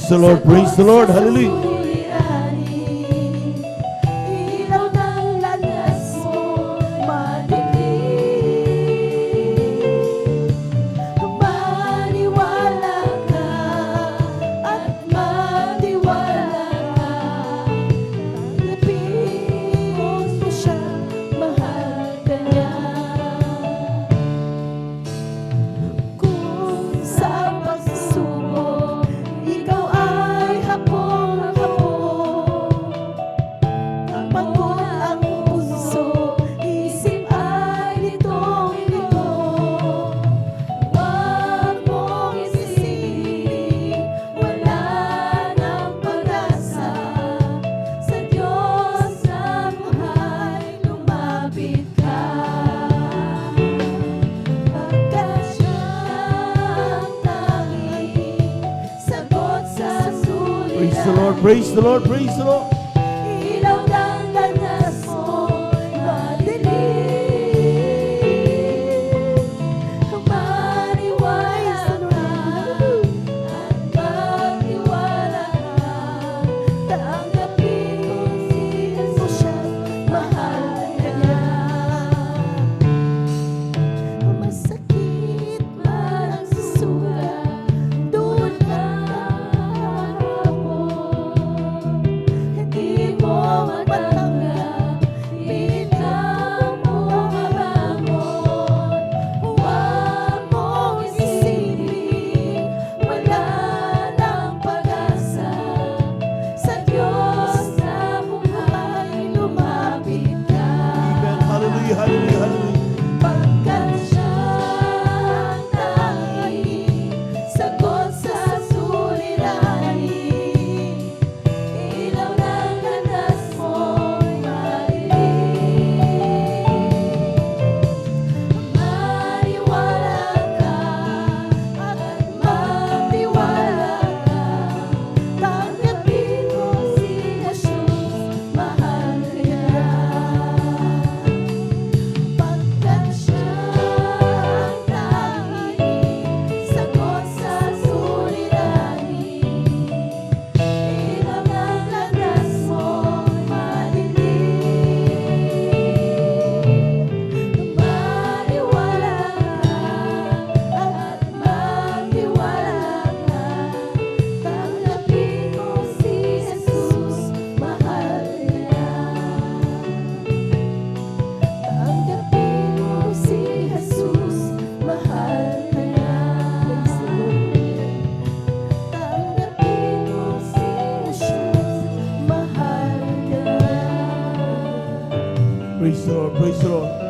Praise the Lord, praise the Lord, hallelujah. Praise the Lord, praise the Lord, praise the Lord. Ilaw ng landas mo, madilim. Maniwala ka at magtiwala ka. Tanggapin mo siya, mahal ka niya. Masakit man ang sugat, doon ka hindi mo matanggap, bigla mo mabangon. Huwag mong isipin, wala nang pag-asa. Sa Diyos na buhay, lumapit ka. Amen, hallelujah, hallelujah, hallelujah. Pagkat siya ang tanging sagot sa suliranin. Ilaw ng landas mo'y madilim. Maniwala ka at magtiwala ka. Tanggapin mo si Jesus, mahal ka niya. Pagkat siya ang tanging sagot sa suliranin. Ilaw ng landas mo'y madilim. Maniwala ka at magtiwala ka. Tanggapin mo si Jesus, mahal ka niya. Tanggapin mo si Jesus, mahal ka niya. Tanggapin mo si Jesus, mahal ka niya. Praise the Lord, praise the Lord.